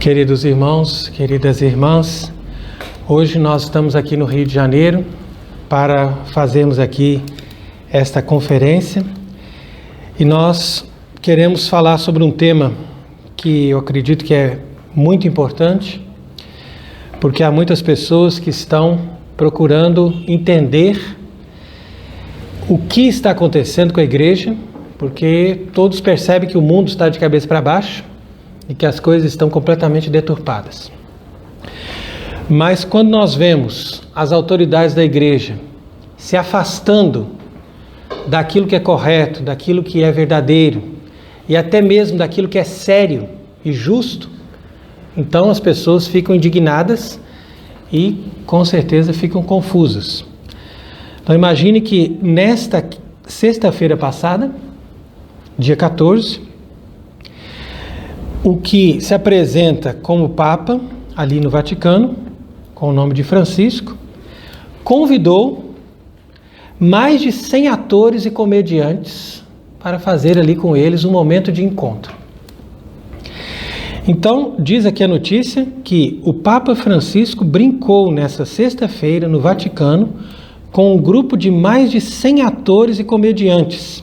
Queridos irmãos, queridas irmãs, hoje nós estamos aqui no Rio de Janeiro para fazermos aqui esta conferência e nós queremos falar sobre um tema que eu acredito que é muito importante, porque há muitas pessoas que estão procurando entender o que está acontecendo com a igreja, porque todos percebem que o mundo está de cabeça para baixo e que as coisas estão completamente deturpadas. Mas quando nós vemos as autoridades da igreja se afastando daquilo que é correto, daquilo que é verdadeiro e até mesmo daquilo que é sério e justo, então as pessoas ficam indignadas e com certeza ficam confusas. Então imagine que nesta sexta-feira passada, dia 14, o que se apresenta como Papa, ali no Vaticano, com o nome de Francisco, convidou mais de 100 atores e comediantes para fazer ali com eles um momento de encontro. Então, diz aqui a notícia que o Papa Francisco brincou nessa sexta-feira no Vaticano com um grupo de mais de 100 atores e comediantes,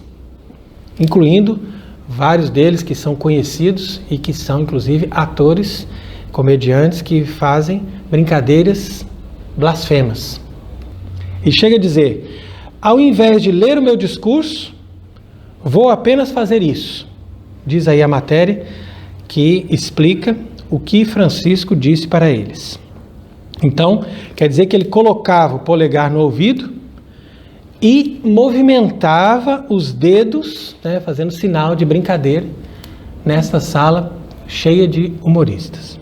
incluindo vários deles que são conhecidos e que são, inclusive, atores, comediantes que fazem brincadeiras blasfemas. E chega a dizer: ao invés de ler o meu discurso, vou apenas fazer isso. Diz aí a matéria que explica o que Francisco disse para eles. Então, quer dizer que ele colocava o polegar no ouvido e movimentava os dedos, fazendo sinal de brincadeira nesta sala cheia de humoristas.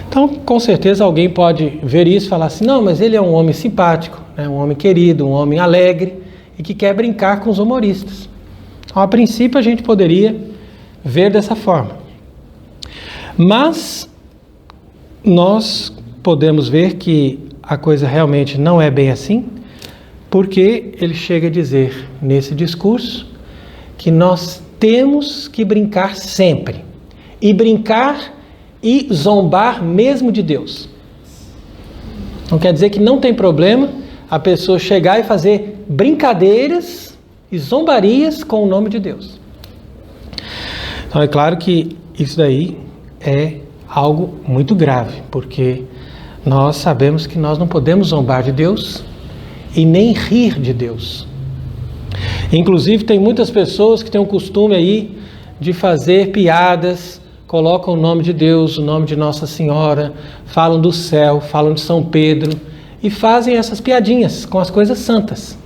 Então, com certeza alguém pode ver isso e falar assim: não, mas ele é um homem simpático, um homem querido, um homem alegre e que quer brincar com os humoristas. Então, a princípio a gente poderia ver dessa forma. Mas nós podemos ver que a coisa realmente não é bem assim, porque ele chega a dizer nesse discurso que nós temos que brincar sempre, e brincar e zombar mesmo de Deus. Não quer dizer que não tem problema a pessoa chegar e fazer brincadeiras e zombarias com o nome de Deus. Então é claro que isso daí é algo muito grave, porque nós sabemos que nós não podemos zombar de Deus e nem rir de Deus. Inclusive tem muitas pessoas que têm o costume aí de fazer piadas, colocam o nome de Deus, o nome de Nossa Senhora, falam do céu, falam de São Pedro e fazem essas piadinhas com as coisas santas.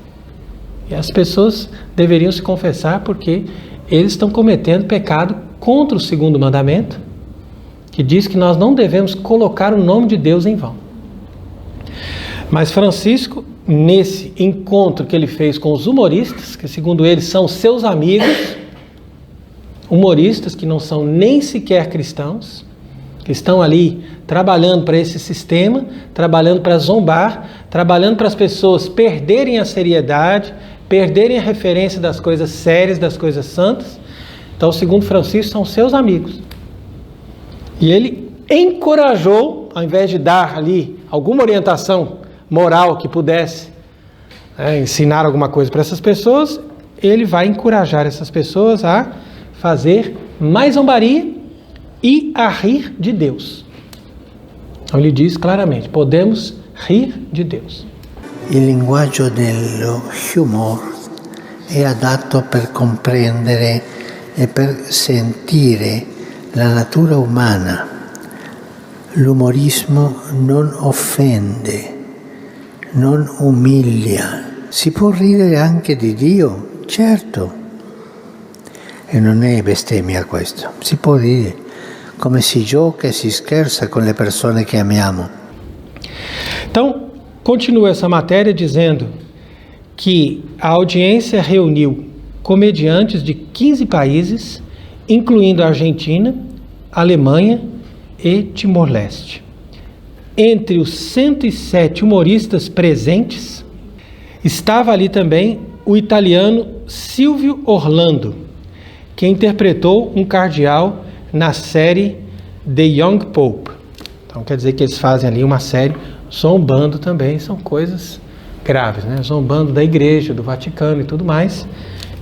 E as pessoas deveriam se confessar, porque eles estão cometendo pecado contra o segundo mandamento, que diz que nós não devemos colocar o nome de Deus em vão. Mas Francisco, nesse encontro que ele fez com os humoristas, que segundo ele são seus amigos, humoristas que não são nem sequer cristãos, que estão ali trabalhando para esse sistema, trabalhando para zombar, trabalhando para as pessoas perderem a seriedade, perderem a referência das coisas sérias, das coisas santas. Então, segundo Francisco, são seus amigos. E ele encorajou, ao invés de dar ali alguma orientação moral que pudesse ensinar alguma coisa para essas pessoas, ele vai encorajar essas pessoas a fazer mais zombaria e a rir de Deus. Então ele diz claramente: podemos rir de Deus. Il linguaggio dello humor è adatto per comprendere e per sentire la natura umana. L'umorismo non offende, non umilia. Si può ridere anche di Dio, certo. E non è bestemmia questo. Si può dire, come si gioca e si scherza con le persone che amiamo. Então, continua essa matéria dizendo que a audiência reuniu comediantes de 15 países, incluindo a Argentina, Alemanha e Timor-Leste. Entre os 107 humoristas presentes, estava ali também o italiano Silvio Orlando, que interpretou um cardeal na série The Young Pope. Então quer dizer que eles fazem ali uma série zombando também, são coisas graves, né? Zombando da igreja, do Vaticano e tudo mais.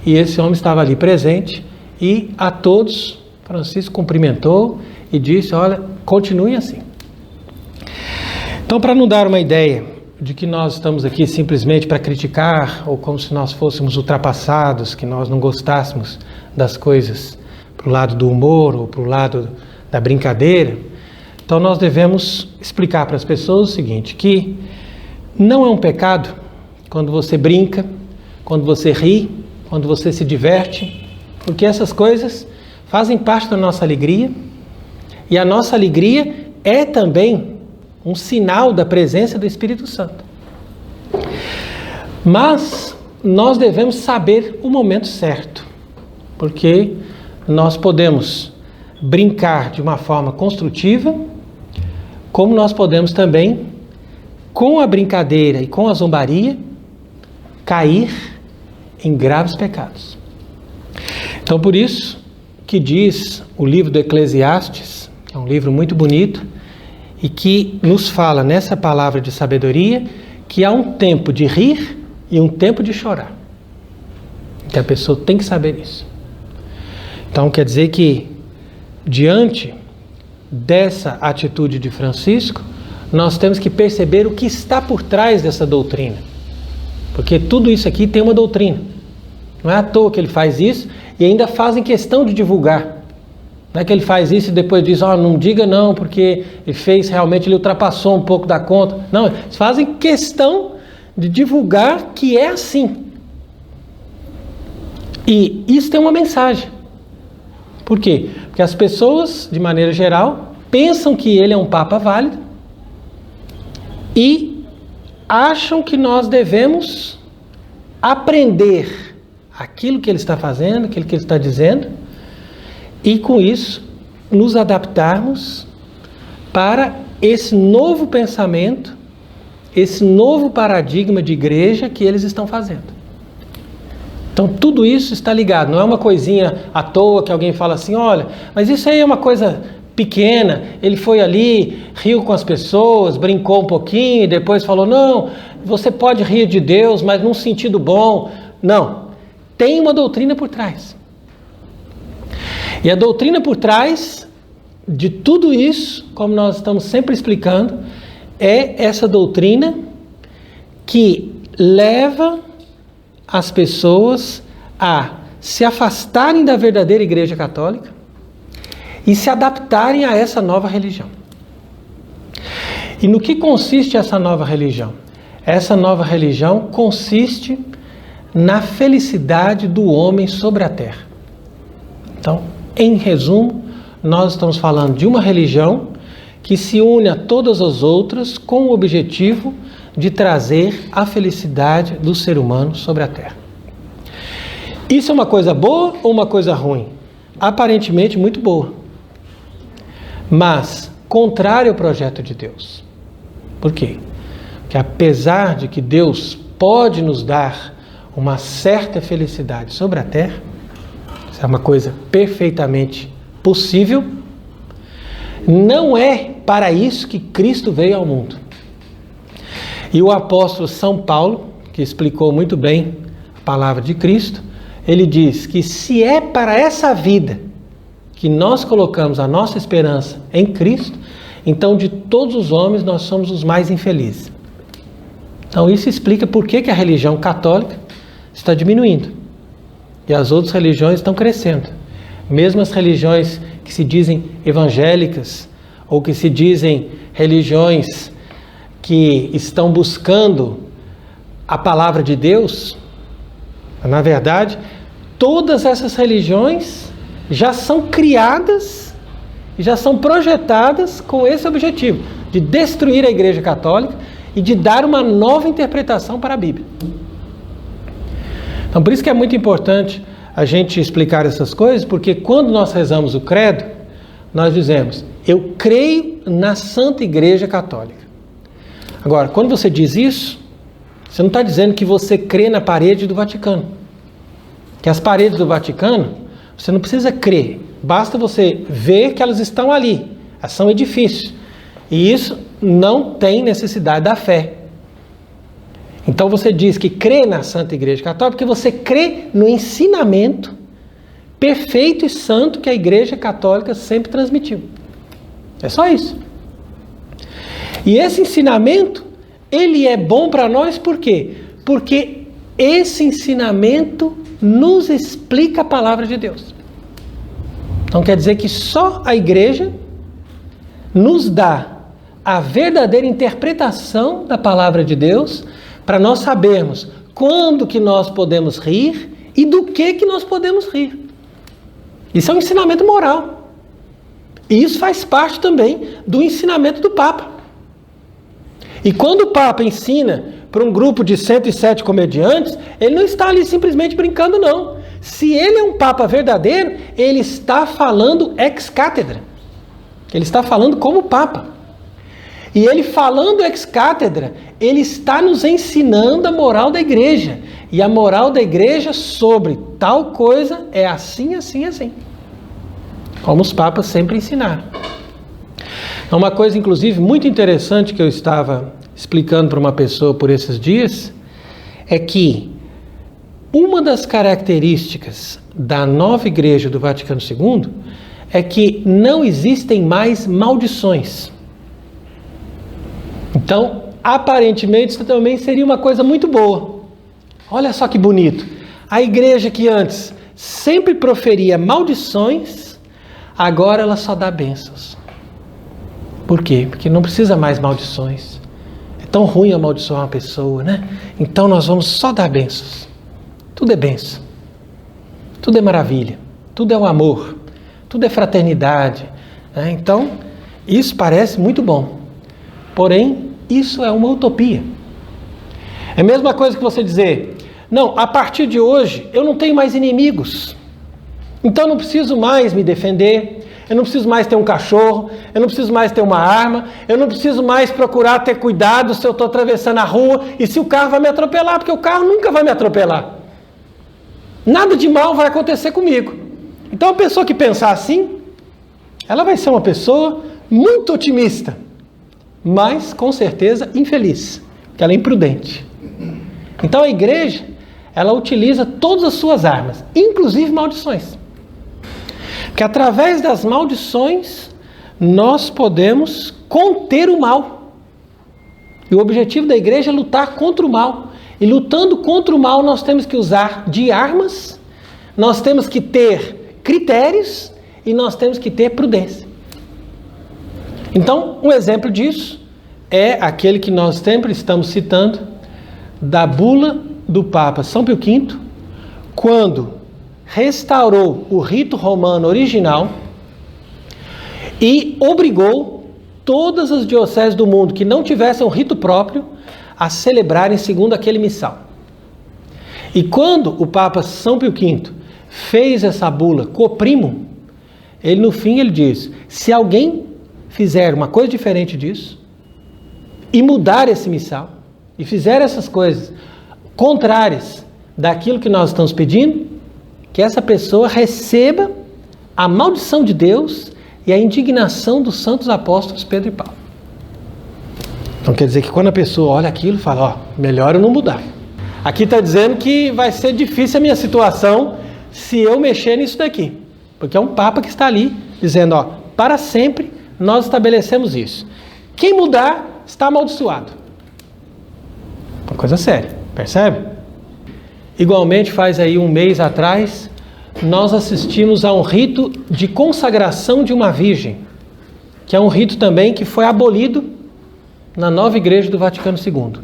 E esse homem estava ali presente e a todos Francisco cumprimentou e disse, olha, continuem assim. Então, para não dar uma ideia de que nós estamos aqui simplesmente para criticar, ou como se nós fôssemos ultrapassados, que nós não gostássemos das coisas para o lado do humor ou para o lado da brincadeira, então nós devemos explicar para as pessoas o seguinte, que não é um pecado quando você brinca, quando você ri, quando você se diverte, porque essas coisas fazem parte da nossa alegria, e a nossa alegria é também um sinal da presença do Espírito Santo. Mas nós devemos saber o momento certo, porque nós podemos brincar de uma forma construtiva, como nós podemos também, com a brincadeira e com a zombaria, cair em graves pecados. Então, por isso que diz o livro do Eclesiastes, que é um livro muito bonito, e que nos fala nessa palavra de sabedoria, que há um tempo de rir e um tempo de chorar. Que a pessoa tem que saber isso. Então, quer dizer que, diante dessa atitude de Francisco, nós temos que perceber o que está por trás dessa doutrina. Porque tudo isso aqui tem uma doutrina. Não é à toa que ele faz isso e ainda fazem questão de divulgar. Não é que ele faz isso e depois diz, não diga não, porque ele fez realmente, ele ultrapassou um pouco da conta. Não, eles fazem questão de divulgar que é assim. E isso tem uma mensagem. Por quê? Porque as pessoas, de maneira geral, pensam que ele é um papa válido e acham que nós devemos aprender aquilo que ele está fazendo, aquilo que ele está dizendo, e com isso nos adaptarmos para esse novo pensamento, esse novo paradigma de igreja que eles estão fazendo. Então tudo isso está ligado, não é uma coisinha à toa que alguém fala assim, olha, mas isso aí é uma coisa pequena, ele foi ali, riu com as pessoas, brincou um pouquinho e depois falou, não, você pode rir de Deus, mas num sentido bom. Não, tem uma doutrina por trás. E a doutrina por trás de tudo isso, como nós estamos sempre explicando, é essa doutrina que leva as pessoas a se afastarem da verdadeira Igreja Católica e se adaptarem a essa nova religião. E no que consiste essa nova religião? Essa nova religião consiste na felicidade do homem sobre a terra. Então, em resumo, nós estamos falando de uma religião que se une a todas as outras com o objetivo de trazer a felicidade do ser humano sobre a terra. Isso é uma coisa boa ou uma coisa ruim? Aparentemente muito boa, mas contrário ao projeto de Deus. Por quê? Porque apesar de que Deus pode nos dar uma certa felicidade sobre a terra, isso é uma coisa perfeitamente possível, não é para isso que Cristo veio ao mundo. E o apóstolo São Paulo, que explicou muito bem a palavra de Cristo, ele diz que se é para essa vida que nós colocamos a nossa esperança em Cristo, então de todos os homens nós somos os mais infelizes. Então isso explica por que a religião católica está diminuindo e as outras religiões estão crescendo. Mesmo as religiões que se dizem evangélicas ou que se dizem religiões que estão buscando a palavra de Deus, na verdade, todas essas religiões já são criadas e já são projetadas com esse objetivo, de destruir a Igreja Católica e de dar uma nova interpretação para a Bíblia. Então, por isso que é muito importante a gente explicar essas coisas, porque quando nós rezamos o credo, nós dizemos, eu creio na Santa Igreja Católica. Agora, quando você diz isso, você não está dizendo que você crê na parede do Vaticano. Que as paredes do Vaticano, você não precisa crer, basta você ver que elas estão ali. são edifícios. E isso não tem necessidade da fé. Então você diz que crê na Santa Igreja Católica porque você crê no ensinamento perfeito e santo que a Igreja Católica sempre transmitiu. É só isso. E esse ensinamento, ele é bom para nós por quê? Porque esse ensinamento nos explica a palavra de Deus. Então quer dizer que só a Igreja nos dá a verdadeira interpretação da palavra de Deus para nós sabermos quando que nós podemos rir e do que nós podemos rir. Isso é um ensinamento moral. E isso faz parte também do ensinamento do Papa. E quando o Papa ensina para um grupo de 107 comediantes, ele não está ali simplesmente brincando, não. Se ele é um Papa verdadeiro, ele está falando ex cátedra. Ele está falando como Papa. E ele falando ex cátedra, ele está nos ensinando a moral da igreja. E a moral da igreja sobre tal coisa é assim, assim, assim. Como os papas sempre ensinaram. Uma coisa, inclusive, muito interessante que eu estava explicando para uma pessoa por esses dias, é que uma das características da nova igreja do Vaticano II é que não existem mais maldições. Então, aparentemente, isso também seria uma coisa muito boa. Olha só que bonito. A igreja que antes sempre proferia maldições, agora ela só dá bênçãos. Por quê? Porque não precisa mais maldições. É tão ruim amaldiçoar uma pessoa, né? Então nós vamos só dar bênçãos. Tudo é bênção. Tudo é maravilha. Tudo é o amor. Tudo é fraternidade. Né? Então, isso parece muito bom. Porém, isso é uma utopia. É a mesma coisa que você dizer, não, a partir de hoje eu não tenho mais inimigos. Então eu não preciso mais me defender, eu não preciso mais ter um cachorro, eu não preciso mais ter uma arma, eu não preciso mais procurar ter cuidado se eu estou atravessando a rua e se o carro vai me atropelar, porque o carro nunca vai me atropelar. Nada de mal vai acontecer comigo. Então a pessoa que pensar assim, ela vai ser uma pessoa muito otimista, mas com certeza infeliz, porque ela é imprudente. Então a igreja, ela utiliza todas as suas armas, inclusive maldições. Porque através das maldições, nós podemos conter o mal. E o objetivo da igreja é lutar contra o mal. E lutando contra o mal, nós temos que usar de armas, nós temos que ter critérios e nós temos que ter prudência. Então, um exemplo disso é aquele que nós sempre estamos citando, da bula do Papa São Pio V, quando restaurou o rito romano original e obrigou todas as dioceses do mundo que não tivessem um rito próprio a celebrarem segundo aquele missal. E quando o Papa São Pio V fez essa bula coprimo, ele no fim ele diz, se alguém fizer uma coisa diferente disso e mudar esse missal e fizer essas coisas contrárias daquilo que nós estamos pedindo, que essa pessoa receba a maldição de Deus e a indignação dos santos apóstolos Pedro e Paulo. Então quer dizer que quando a pessoa olha aquilo, fala, melhor eu não mudar. Aqui está dizendo que vai ser difícil a minha situação se eu mexer nisso daqui. Porque é um Papa que está ali dizendo, para sempre nós estabelecemos isso. Quem mudar está amaldiçoado. Uma coisa séria, percebe? Igualmente, faz aí um mês atrás, nós assistimos a um rito de consagração de uma virgem, que é um rito também que foi abolido na nova igreja do Vaticano II.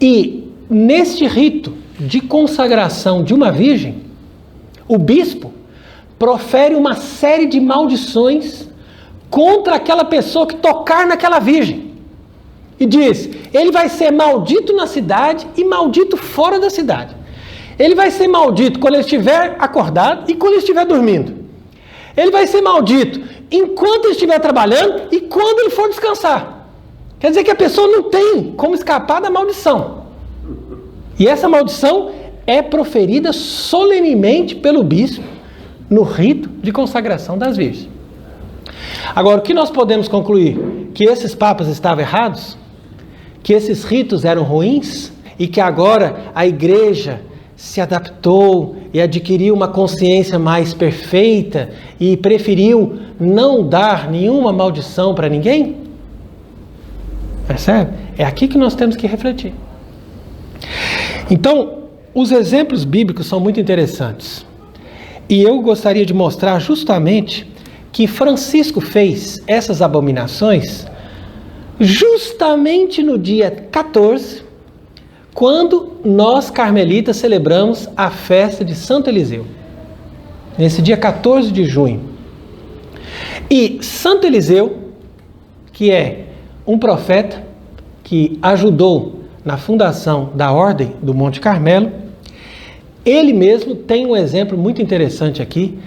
E neste rito de consagração de uma virgem, o bispo profere uma série de maldições contra aquela pessoa que tocar naquela virgem. E diz, ele vai ser maldito na cidade e maldito fora da cidade. Ele vai ser maldito quando ele estiver acordado e quando ele estiver dormindo. Ele vai ser maldito enquanto ele estiver trabalhando e quando ele for descansar. Quer dizer que a pessoa não tem como escapar da maldição. E essa maldição é proferida solenemente pelo bispo no rito de consagração das virgens. Agora, o que nós podemos concluir? Que esses papas estavam errados? Que esses ritos eram ruins? E que agora a igreja se adaptou e adquiriu uma consciência mais perfeita e preferiu não dar nenhuma maldição para ninguém? Percebe? É aqui que nós temos que refletir. Então, os exemplos bíblicos são muito interessantes. E eu gostaria de mostrar justamente que Francisco fez essas abominações justamente no dia 14, quando nós carmelitas celebramos a festa de Santo Eliseu. Nesse dia 14 de junho. E Santo Eliseu, que é um profeta que ajudou na fundação da Ordem do Monte Carmelo, ele mesmo tem um exemplo muito interessante aqui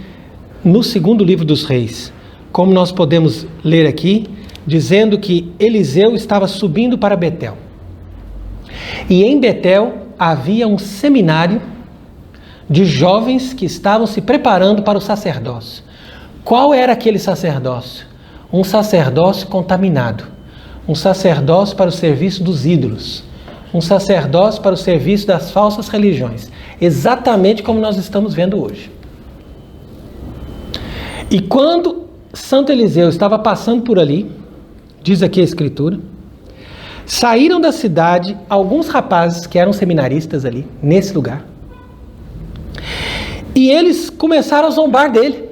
no segundo livro dos Reis, como nós podemos ler aqui, dizendo que Eliseu estava subindo para Betel. E em Betel havia um seminário de jovens que estavam se preparando para o sacerdócio. Qual era aquele sacerdócio? Um sacerdócio contaminado, um sacerdócio para o serviço dos ídolos, um sacerdócio para o serviço das falsas religiões, exatamente como nós estamos vendo hoje. E quando Santo Eliseu estava passando por ali, diz aqui a Escritura, saíram da cidade alguns rapazes que eram seminaristas ali, nesse lugar, e eles começaram a zombar dele,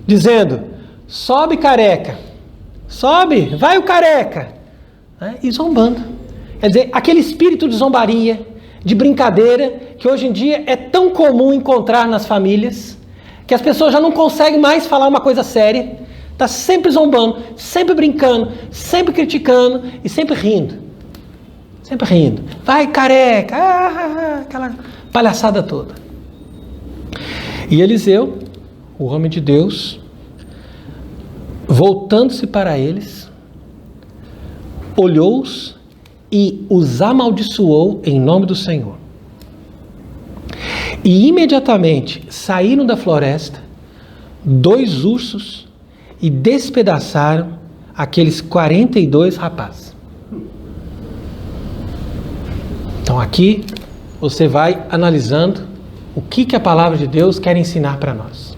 dizendo: sobe, careca, sobe, vai o careca, e zombando. Quer dizer, aquele espírito de zombaria, de brincadeira, que hoje em dia é tão comum encontrar nas famílias, que as pessoas já não conseguem mais falar uma coisa séria, está sempre zombando, sempre brincando, sempre criticando e sempre rindo. Sempre rindo. Vai, careca, aquela palhaçada toda. E Eliseu, o homem de Deus, voltando-se para eles, olhou-os e os amaldiçoou em nome do Senhor. E imediatamente saíram da floresta 2 ursos e despedaçaram aqueles 42 rapazes. Então aqui você vai analisando o que a palavra de Deus quer ensinar para nós.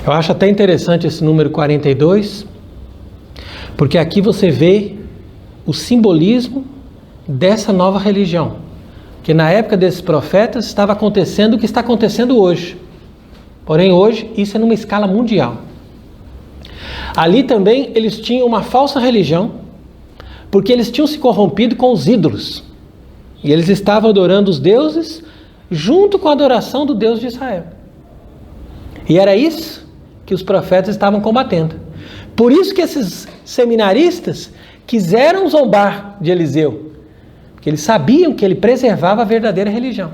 Eu acho até interessante esse número 42, porque aqui você vê o simbolismo dessa nova religião, que na época desses profetas estava acontecendo o que está acontecendo hoje. Porém hoje isso é numa escala mundial. Ali também eles tinham uma falsa religião, porque eles tinham se corrompido com os ídolos, e eles estavam adorando os deuses junto com a adoração do Deus de Israel. E era isso que os profetas estavam combatendo. Por isso que esses seminaristas quiseram zombar de Eliseu, porque eles sabiam que ele preservava a verdadeira religião.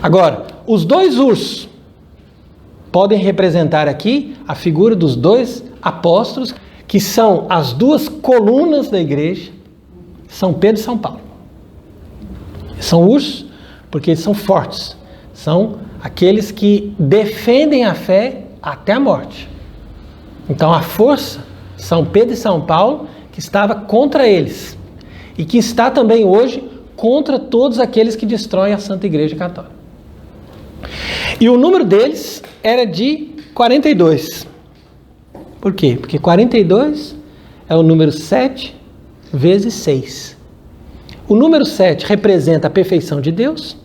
Agora, os 2 ursos podem representar aqui a figura dos 2 apóstolos, que são as 2 colunas da igreja, São Pedro e São Paulo. São ursos porque eles são fortes, são aqueles que defendem a fé até a morte. Então a força, São Pedro e São Paulo, que estava contra eles, e que está também hoje contra todos aqueles que destroem a Santa Igreja Católica. E o número deles era de 42. Por quê? Porque 42 é o número 7 vezes 6. O número 7 representa a perfeição de Deus,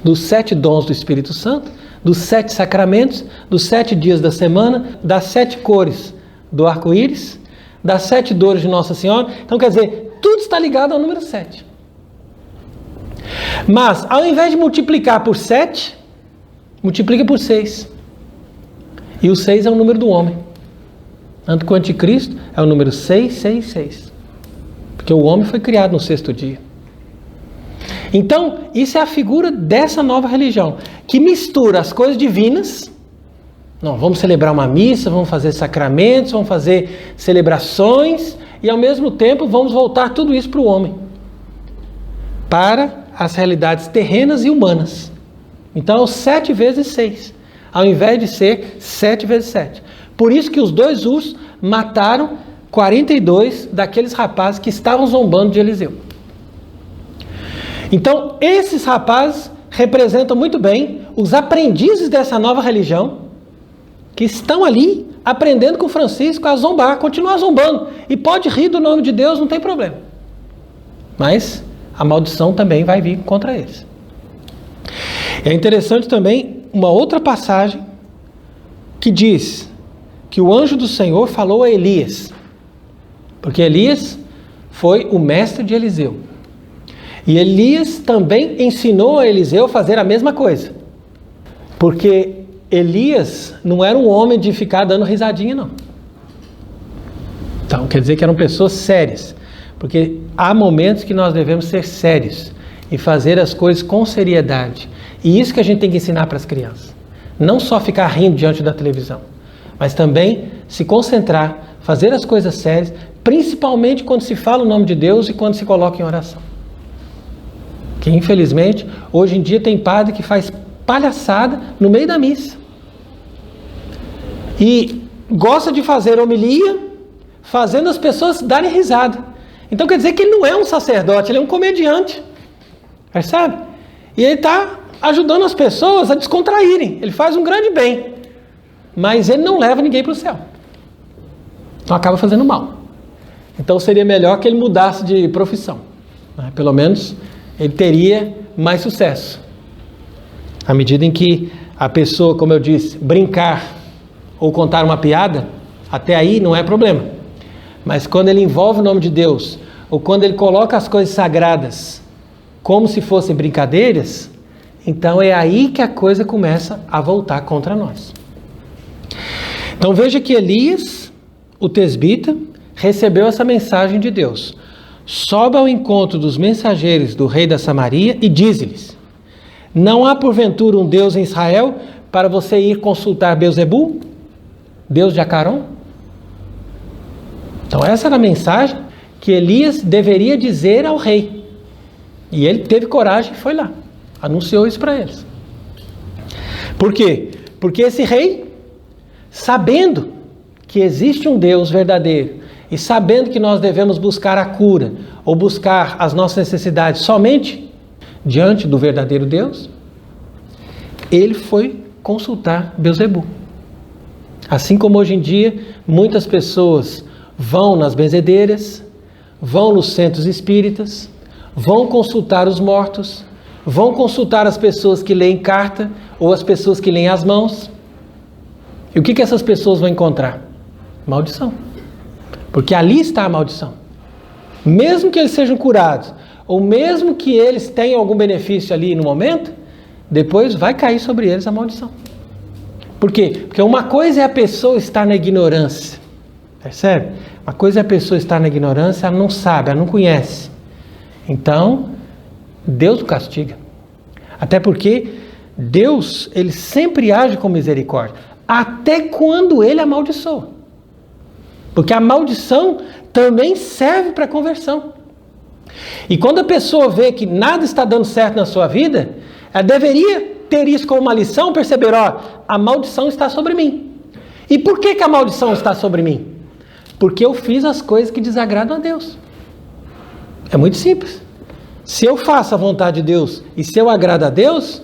dos 7 dons do Espírito Santo, dos 7 sacramentos, dos 7 dias da semana, das 7 cores do arco-íris, das 7 dores de Nossa Senhora. Então, quer dizer, tudo está ligado ao número 7. Mas, ao invés de multiplicar por 7, multiplica por 6. E o 6 é o número do homem. Tanto que o anticristo é o número 666. Porque o homem foi criado no 6º dia. Então, isso é a figura dessa nova religião, que mistura as coisas divinas. Não, vamos celebrar uma missa, vamos fazer sacramentos, vamos fazer celebrações, e ao mesmo tempo vamos voltar tudo isso para o homem, para as realidades terrenas e humanas. Então, 7 vezes 6, ao invés de ser 7 vezes 7. Por isso que os dois ursos mataram 42 daqueles rapazes que estavam zombando de Eliseu. Então, esses rapazes representam muito bem os aprendizes dessa nova religião, que estão ali aprendendo com Francisco a zombar, continuar zombando. E pode rir do nome de Deus, não tem problema. Mas a maldição também vai vir contra eles. É interessante também uma outra passagem que diz que o anjo do Senhor falou a Elias, porque Elias foi o mestre de Eliseu. E Elias também ensinou a Eliseu a fazer a mesma coisa. Porque Elias não era um homem de ficar dando risadinha, não. Então, quer dizer que eram pessoas sérias. Porque há momentos que nós devemos ser sérios e fazer as coisas com seriedade. E isso que a gente tem que ensinar para as crianças. Não só ficar rindo diante da televisão, mas também se concentrar, fazer as coisas sérias, principalmente quando se fala o nome de Deus e quando se coloca em oração. Que infelizmente, hoje em dia tem padre que faz palhaçada no meio da missa. E gosta de fazer homilia, fazendo as pessoas darem risada. Então quer dizer que ele não é um sacerdote, ele é um comediante. Percebe? E ele está ajudando as pessoas a descontraírem. Ele faz um grande bem. Mas ele não leva ninguém para o céu. Então acaba fazendo mal. Então seria melhor que ele mudasse de profissão. Pelo menos ele teria mais sucesso. À medida em que a pessoa, como eu disse, brincar ou contar uma piada, até aí não é problema. Mas quando ele envolve o nome de Deus, ou quando ele coloca as coisas sagradas como se fossem brincadeiras, então é aí que a coisa começa a voltar contra nós. Então veja que Elias, o tesbita, recebeu essa mensagem de Deus. Sobe ao encontro dos mensageiros do rei da Samaria e diz-lhes: não há porventura um Deus em Israel para você ir consultar Belzebu, Deus de Acaron? Então essa era a mensagem que Elias deveria dizer ao rei. E ele teve coragem e foi lá. Anunciou isso para eles. Por quê? Porque esse rei, sabendo que existe um Deus verdadeiro, e sabendo que nós devemos buscar a cura, ou buscar as nossas necessidades somente diante do verdadeiro Deus, ele foi consultar Belzebu. Assim como hoje em dia, muitas pessoas vão nas benzedeiras, vão nos centros espíritas, vão consultar os mortos, vão consultar as pessoas que leem carta, ou as pessoas que leem as mãos. E o que essas pessoas vão encontrar? Maldição. Porque ali está a maldição. Mesmo que eles sejam curados, ou mesmo que eles tenham algum benefício ali no momento, depois vai cair sobre eles a maldição. Por quê? Porque uma coisa é a pessoa estar na ignorância. Percebe? Uma coisa é a pessoa estar na ignorância, ela não sabe, ela não conhece. Então, Deus o castiga. Até porque Deus, ele sempre age com misericórdia. Até quando ele amaldiçoa. Porque a maldição também serve para conversão. E quando a pessoa vê que nada está dando certo na sua vida, ela deveria ter isso como uma lição, perceber, a maldição está sobre mim. E por que a maldição está sobre mim? Porque eu fiz as coisas que desagradam a Deus. É muito simples. Se eu faço a vontade de Deus e se eu agrado a Deus,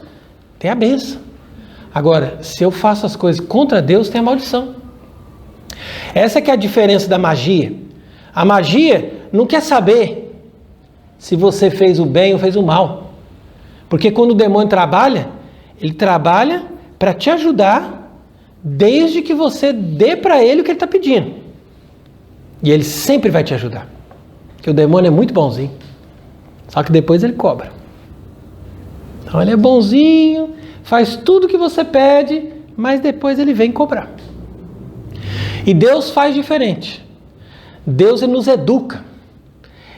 tem a bênção. Agora, se eu faço as coisas contra Deus, tem a maldição. Essa que é a diferença da magia. A magia não quer saber se você fez o bem ou fez o mal. Porque quando o demônio trabalha, ele trabalha para te ajudar, desde que você dê para ele o que ele está pedindo. E ele sempre vai te ajudar. Porque o demônio é muito bonzinho. Só que depois ele cobra. Então ele é bonzinho, faz tudo o que você pede, mas depois ele vem cobrar. E Deus faz diferente. Deus ele nos educa.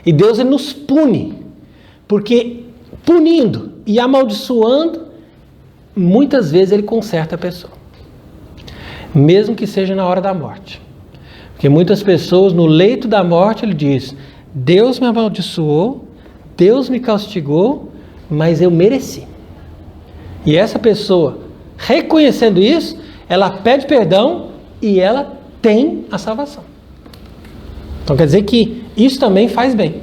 E Deus ele nos pune. Porque punindo e amaldiçoando, muitas vezes ele conserta a pessoa. Mesmo que seja na hora da morte. Porque muitas pessoas no leito da morte ele diz: Deus me amaldiçoou, Deus me castigou, mas eu mereci. E essa pessoa, reconhecendo isso, ela pede perdão e ela tem a salvação. Então quer dizer que isso também faz bem.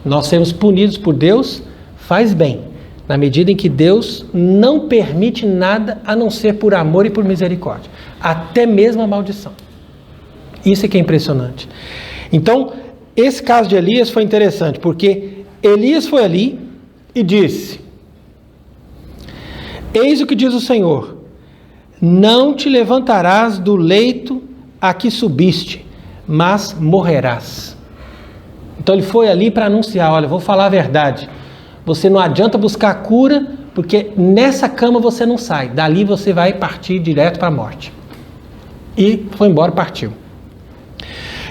Nós sermos punidos por Deus faz bem, na medida em que Deus não permite nada a não ser por amor e por misericórdia, até mesmo a maldição. Isso é que é impressionante. Então, esse caso de Elias foi interessante, porque Elias foi ali e disse: eis o que diz o Senhor, não te levantarás do leito a que subiste, mas morrerás. Então ele foi ali para anunciar: olha, vou falar a verdade, você não adianta buscar cura, porque nessa cama você não sai, dali você vai partir direto para a morte. E foi embora, partiu.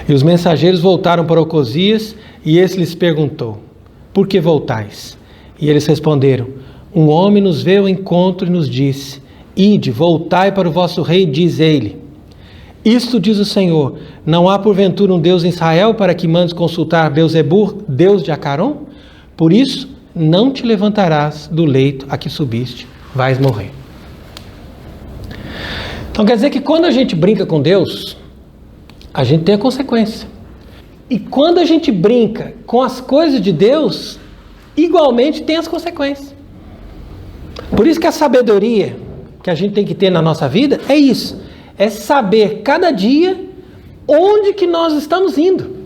E os mensageiros voltaram para Ocosias, e esse lhes perguntou: por que voltais? E eles responderam: um homem nos veio ao encontro e nos disse: ide, voltai para o vosso rei, diz ele. Isto diz o Senhor: não há porventura um Deus em Israel para que mandes consultar Beelzebul, Deus de Acaron? Por isso, não te levantarás do leito a que subiste, vais morrer. Então quer dizer que quando a gente brinca com Deus, a gente tem a consequência. E quando a gente brinca com as coisas de Deus, igualmente tem as consequências. Por isso que a sabedoria que a gente tem que ter na nossa vida é isso. É saber cada dia onde que nós estamos indo.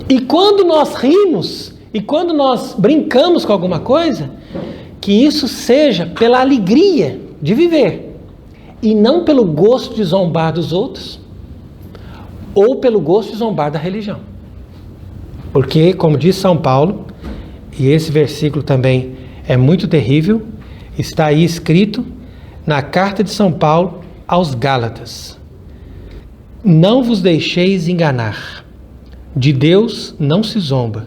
E quando nós rimos, e quando nós brincamos com alguma coisa, que isso seja pela alegria de viver, e não pelo gosto de zombar dos outros, ou pelo gosto de zombar da religião. Porque, como diz São Paulo, e esse versículo também é muito terrível, está aí escrito na carta de São Paulo aos Gálatas: não vos deixeis enganar, de Deus não se zomba,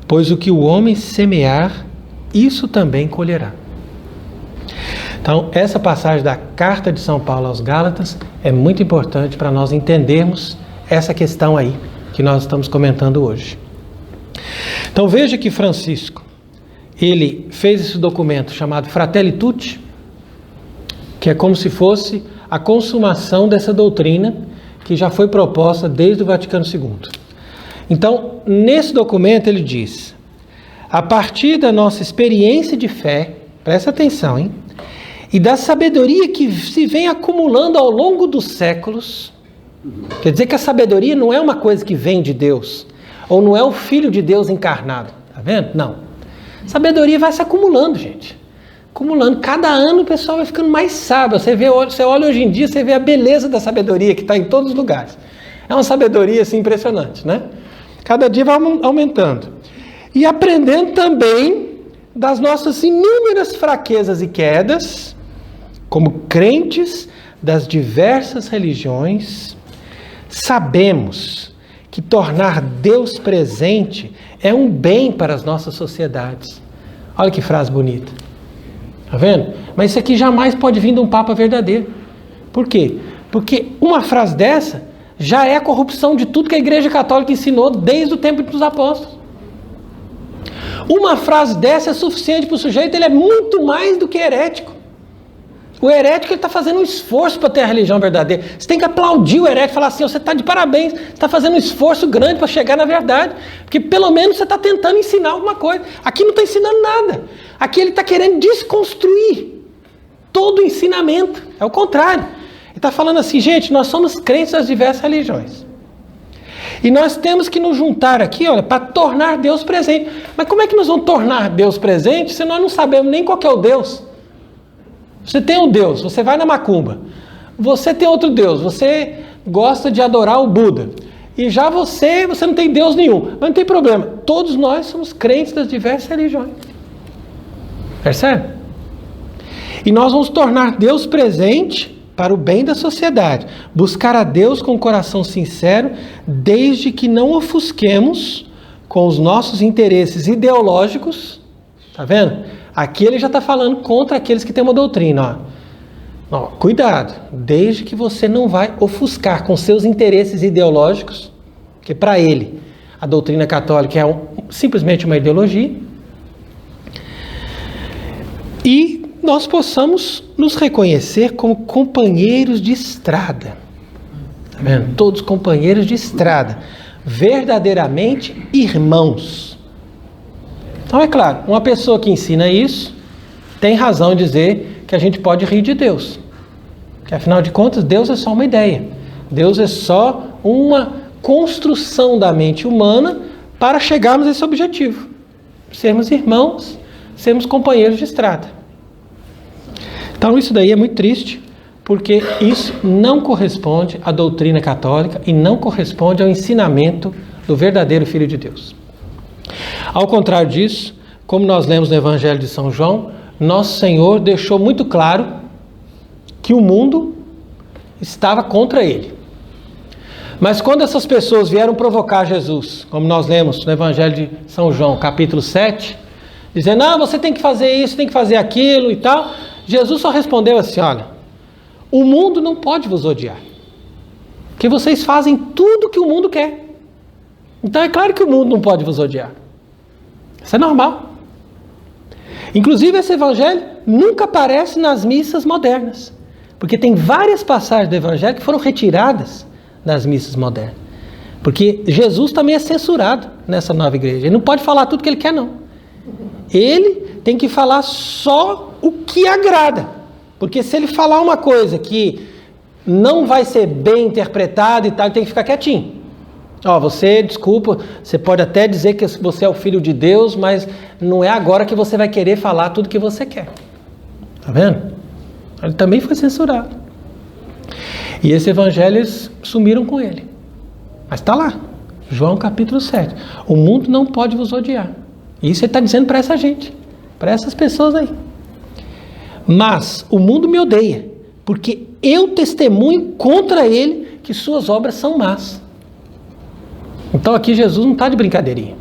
pois o que o homem semear, isso também colherá. Então, essa passagem da carta de São Paulo aos Gálatas é muito importante para nós entendermos essa questão aí que nós estamos comentando hoje. Então veja que Francisco, ele fez esse documento chamado Fratelli Tutti, que é como se fosse a consumação dessa doutrina que já foi proposta desde o Vaticano II. Então, nesse documento ele diz: a partir da nossa experiência de fé, presta atenção, hein? E da sabedoria que se vem acumulando ao longo dos séculos. Quer dizer que a sabedoria não é uma coisa que vem de Deus, ou não é o Filho de Deus encarnado, tá vendo? Não. Sabedoria vai se acumulando, gente. Acumulando. Cada ano o pessoal vai ficando mais sábio. Você olha hoje em dia, você vê a beleza da sabedoria que está em todos os lugares. É uma sabedoria assim impressionante, né? Cada dia vai aumentando. E aprendendo também das nossas inúmeras fraquezas e quedas, como crentes das diversas religiões, sabemos que tornar Deus presente é um bem para as nossas sociedades. Olha que frase bonita. Está vendo? Mas isso aqui jamais pode vir de um Papa verdadeiro. Por quê? Porque uma frase dessa já é a corrupção de tudo que a Igreja Católica ensinou desde o tempo dos apóstolos. Uma frase dessa é suficiente para o sujeito, ele é muito mais do que herético. O herético está fazendo um esforço para ter a religião verdadeira. Você tem que aplaudir o herético e falar assim: você está de parabéns, você está fazendo um esforço grande para chegar na verdade, porque pelo menos você está tentando ensinar alguma coisa. Aqui não está ensinando nada. Aqui ele está querendo desconstruir todo o ensinamento. É o contrário. Ele está falando assim: gente, nós somos crentes das diversas religiões. E nós temos que nos juntar aqui, olha, para tornar Deus presente. Mas como é que nós vamos tornar Deus presente se nós não sabemos nem qual que é o Deus? Você tem um Deus, você vai na macumba. Você tem outro Deus, você gosta de adorar o Buda. E já você não tem Deus nenhum. Mas não tem problema. Todos nós somos crentes das diversas religiões. Percebe? E nós vamos tornar Deus presente para o bem da sociedade. Buscar a Deus com o coração sincero, desde que não ofusquemos com os nossos interesses ideológicos. Tá vendo? Aqui ele já está falando contra aqueles que têm uma doutrina. Ó, cuidado, desde que você não vai ofuscar com seus interesses ideológicos, porque para ele a doutrina católica é simplesmente uma ideologia. E nós possamos nos reconhecer como companheiros de estrada. Tá vendo? Todos companheiros de estrada, verdadeiramente irmãos. Então é claro, uma pessoa que ensina isso tem razão em dizer que a gente pode rir de Deus. Que afinal de contas, Deus é só uma ideia. Deus é só uma construção da mente humana para chegarmos a esse objetivo. Sermos irmãos, sermos companheiros de estrada. Então isso daí é muito triste, porque isso não corresponde à doutrina católica e não corresponde ao ensinamento do verdadeiro Filho de Deus. Ao contrário disso, como nós lemos no Evangelho de São João, nosso Senhor deixou muito claro que o mundo estava contra ele. Mas quando essas pessoas vieram provocar Jesus, como nós lemos no Evangelho de São João, capítulo 7, dizendo, você tem que fazer isso, tem que fazer aquilo e tal, Jesus só respondeu assim, olha, o mundo não pode vos odiar, porque vocês fazem tudo que o mundo quer. Então é claro que o mundo não pode vos odiar. Isso é normal. Inclusive esse evangelho nunca aparece nas missas modernas, porque tem várias passagens do evangelho que foram retiradas das missas modernas. Porque Jesus também é censurado nessa nova igreja. Ele não pode falar tudo que ele quer, não. Ele tem que falar só o que agrada. Porque se ele falar uma coisa que não vai ser bem interpretada e tal, ele tem que ficar quietinho. Você, desculpa, você pode até dizer que você é o Filho de Deus, mas não é agora que você vai querer falar tudo que você quer. Tá vendo? Ele também foi censurado. E esse evangelho eles sumiram com ele. Mas está lá, João capítulo 7. O mundo não pode vos odiar. Isso ele está dizendo para essa gente, para essas pessoas aí. Mas o mundo me odeia, porque eu testemunho contra ele que suas obras são más. Então aqui Jesus não está de brincadeirinha.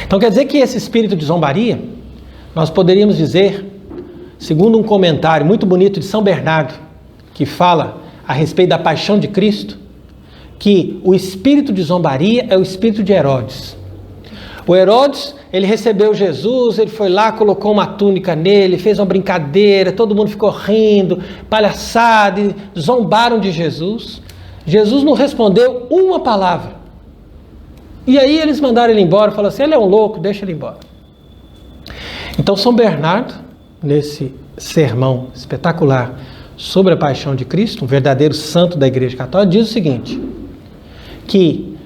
Então quer dizer que esse espírito de zombaria, nós poderíamos dizer, segundo um comentário muito bonito de São Bernardo, que fala a respeito da paixão de Cristo, que o espírito de zombaria é o espírito de Herodes. O Herodes, ele recebeu Jesus, ele foi lá, colocou uma túnica nele, fez uma brincadeira, todo mundo ficou rindo, palhaçada, e zombaram de Jesus. Jesus não respondeu uma palavra. E aí eles mandaram ele embora, falaram assim, ele é um louco, deixa ele embora. Então São Bernardo, nesse sermão espetacular sobre a paixão de Cristo, um verdadeiro santo da Igreja Católica, diz o seguinte, que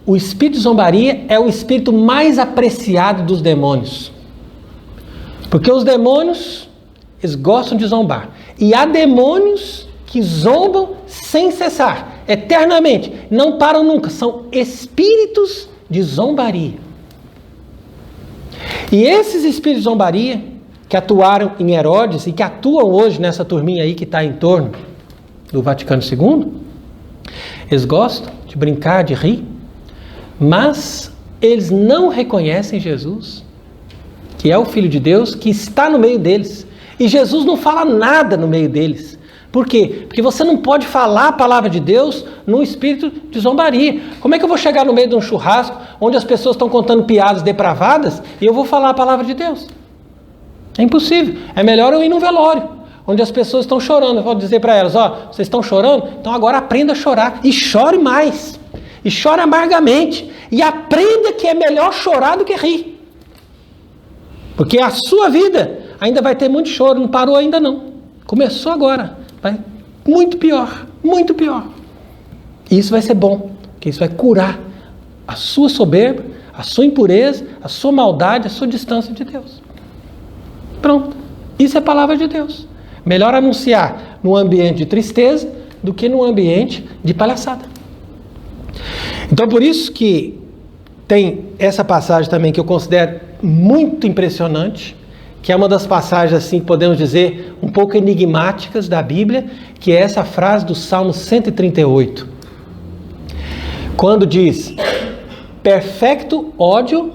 o espírito de zombaria é o espírito mais apreciado dos demônios. Porque os demônios, eles gostam de zombar. E há demônios que zombam sem cessar, eternamente, não param nunca, são espíritos de zombaria. E esses espíritos de zombaria, que atuaram em Herodes e que atuam hoje nessa turminha aí que está em torno do Vaticano II, eles gostam de brincar, de rir, mas eles não reconhecem Jesus, que é o Filho de Deus, que está no meio deles. E Jesus não fala nada no meio deles. Por quê? Porque você não pode falar a palavra de Deus num espírito de zombaria. Como é que eu vou chegar no meio de um churrasco onde as pessoas estão contando piadas depravadas e eu vou falar a palavra de Deus? É impossível. É melhor eu ir num velório, onde as pessoas estão chorando. Eu vou dizer para elas, vocês estão chorando? Então agora aprenda a chorar. E chore mais. E chore amargamente. E aprenda que é melhor chorar do que rir. Porque a sua vida ainda vai ter muito choro. Não parou ainda não. Começou agora. Vai muito pior. Muito pior. E isso vai ser bom. Porque isso vai curar a sua soberba, a sua impureza, a sua maldade, a sua distância de Deus. Pronto. Isso é a palavra de Deus. Melhor anunciar num ambiente de tristeza do que num ambiente de palhaçada. Então por isso que tem essa passagem também que eu considero muito impressionante, que é uma das passagens assim, podemos dizer, um pouco enigmáticas da Bíblia, que é essa frase do Salmo 138. Quando diz, perfecto ódio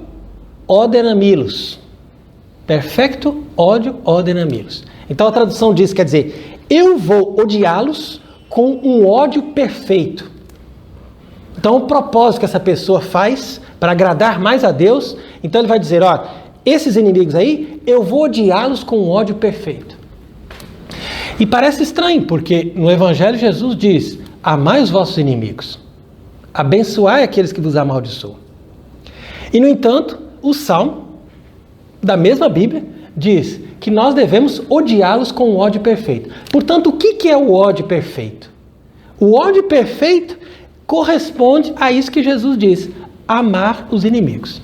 odenamilus. Perfecto ódio odenamilus. Então a tradução diz, quer dizer, eu vou odiá-los com um ódio perfeito. Então o propósito que essa pessoa faz para agradar mais a Deus, então ele vai dizer, esses inimigos aí, eu vou odiá-los com um ódio perfeito. E parece estranho, porque no Evangelho Jesus diz, amai os vossos inimigos, abençoai aqueles que vos amaldiçoam. E no entanto, o Salmo, da mesma Bíblia, diz que nós devemos odiá-los com um ódio perfeito. Portanto, o que é o ódio perfeito? O ódio perfeito corresponde a isso que Jesus diz, amar os inimigos.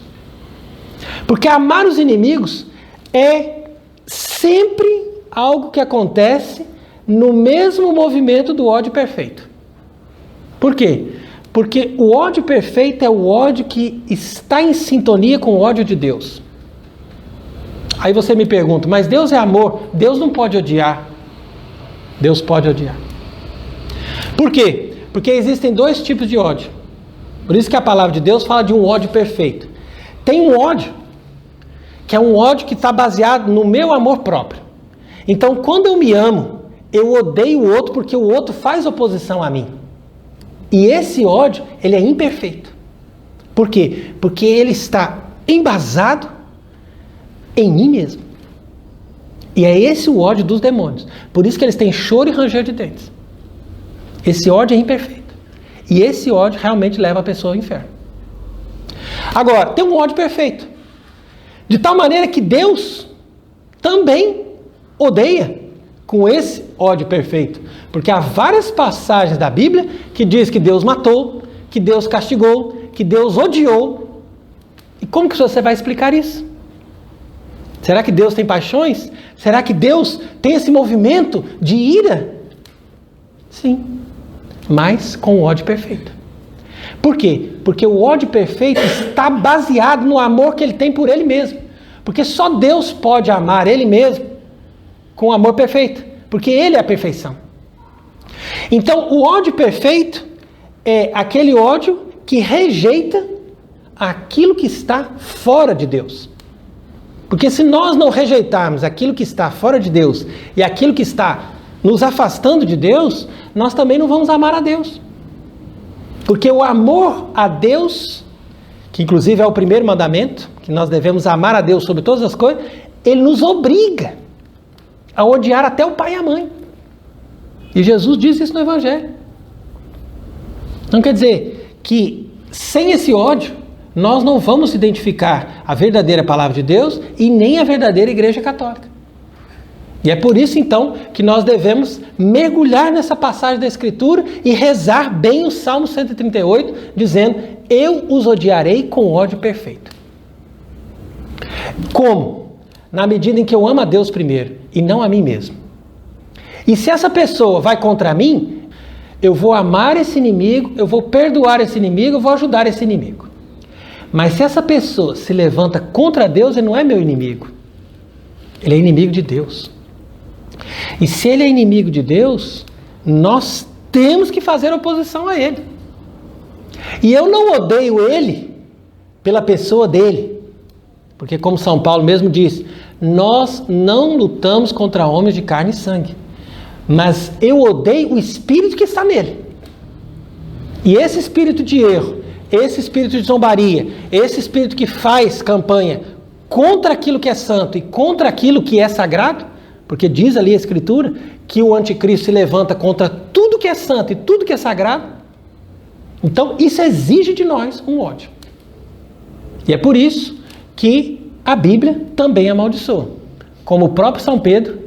Porque amar os inimigos é sempre algo que acontece no mesmo movimento do ódio perfeito. Por quê? Porque o ódio perfeito é o ódio que está em sintonia com o ódio de Deus. Aí você me pergunta, mas Deus é amor, Deus não pode odiar. Deus pode odiar. Por quê? Porque existem dois tipos de ódio. Por isso que a palavra de Deus fala de um ódio perfeito. Tem um ódio, que é um ódio que está baseado no meu amor próprio. Então, quando eu me amo, eu odeio o outro porque o outro faz oposição a mim. E esse ódio, ele é imperfeito. Por quê? Porque ele está embasado em mim mesmo. E é esse o ódio dos demônios. Por isso que eles têm choro e ranger de dentes. Esse ódio é imperfeito. E esse ódio realmente leva a pessoa ao inferno. Agora, tem um ódio perfeito. De tal maneira que Deus também odeia com esse ódio perfeito. Porque há várias passagens da Bíblia que diz que Deus matou, que Deus castigou, que Deus odiou. E como que você vai explicar isso? Será que Deus tem paixões? Será que Deus tem esse movimento de ira? Sim, mas com o ódio perfeito. Por quê? Porque o ódio perfeito está baseado no amor que ele tem por ele mesmo. Porque só Deus pode amar ele mesmo com amor perfeito. Porque ele é a perfeição. Então, o ódio perfeito é aquele ódio que rejeita aquilo que está fora de Deus. Porque se nós não rejeitarmos aquilo que está fora de Deus e aquilo que está nos afastando de Deus, nós também não vamos amar a Deus. Porque o amor a Deus, que inclusive é o primeiro mandamento, que nós devemos amar a Deus sobre todas as coisas, ele nos obriga a odiar até o pai e a mãe. E Jesus diz isso no Evangelho. Não quer dizer que sem esse ódio, nós não vamos identificar a verdadeira palavra de Deus e nem a verdadeira Igreja Católica. E é por isso, então, que nós devemos mergulhar nessa passagem da Escritura e rezar bem o Salmo 138, dizendo, eu os odiarei com ódio perfeito. Como? Na medida em que eu amo a Deus primeiro e não a mim mesmo. E se essa pessoa vai contra mim, eu vou amar esse inimigo, eu vou perdoar esse inimigo, eu vou ajudar esse inimigo. Mas se essa pessoa se levanta contra Deus, ele não é meu inimigo. Ele é inimigo de Deus. E se ele é inimigo de Deus, nós temos que fazer oposição a ele. E eu não odeio ele pela pessoa dele. Porque como São Paulo mesmo diz, nós não lutamos contra homens de carne e sangue. Mas eu odeio o espírito que está nele. E esse espírito de erro, esse espírito de zombaria, esse espírito que faz campanha contra aquilo que é santo e contra aquilo que é sagrado, porque diz ali a Escritura que o anticristo se levanta contra tudo que é santo e tudo que é sagrado. Então isso exige de nós um ódio. E é por isso que a Bíblia também amaldiçoa. Como o próprio São Pedro,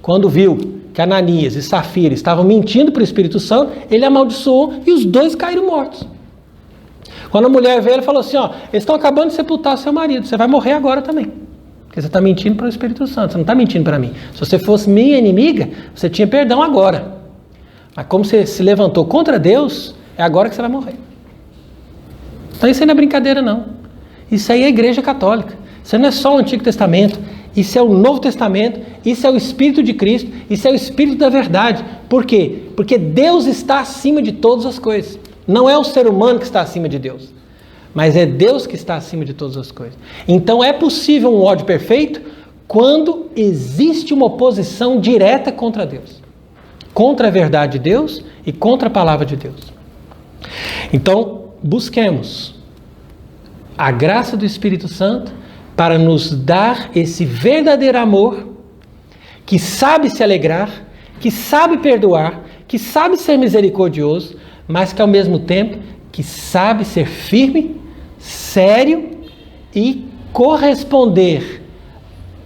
quando viu que Ananias e Safira estavam mentindo para o Espírito Santo, ele amaldiçoou e os dois caíram mortos. Quando a mulher veio, ele falou assim, ó, eles estão acabando de sepultar o seu marido, você vai morrer agora também. Porque você está mentindo para o Espírito Santo, você não está mentindo para mim. Se você fosse minha inimiga, você tinha perdão agora. Mas como você se levantou contra Deus, é agora que você vai morrer. Então isso aí não é brincadeira não. Isso aí é a Igreja Católica. Isso não é só o Antigo Testamento, isso é o Novo Testamento, isso é o Espírito de Cristo, isso é o Espírito da verdade. Por quê? Porque Deus está acima de todas as coisas. Não é o ser humano que está acima de Deus, mas é Deus que está acima de todas as coisas. Então é possível um ódio perfeito quando existe uma oposição direta contra Deus, contra a verdade de Deus e contra a palavra de Deus. Então busquemos a graça do Espírito Santo para nos dar esse verdadeiro amor que sabe se alegrar, que sabe perdoar, que sabe ser misericordioso, mas que ao mesmo tempo que sabe ser firme, sério e corresponder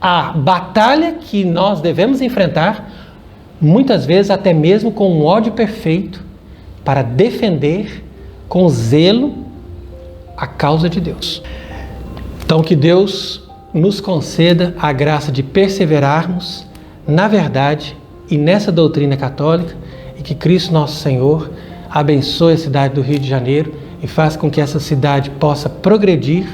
à batalha que nós devemos enfrentar, muitas vezes até mesmo com um ódio perfeito, para defender com zelo a causa de Deus. Então que Deus nos conceda a graça de perseverarmos na verdade e nessa doutrina católica, e que Cristo nosso Senhor abençoe a cidade do Rio de Janeiro e faça com que essa cidade possa progredir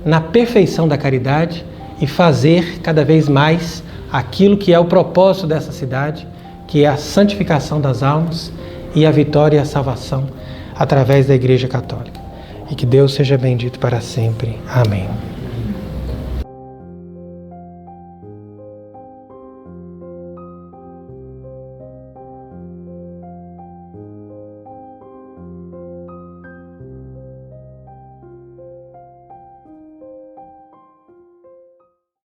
na perfeição da caridade e fazer cada vez mais aquilo que é o propósito dessa cidade, que é a santificação das almas e a vitória e a salvação através da Igreja Católica. E que Deus seja bendito para sempre. Amém.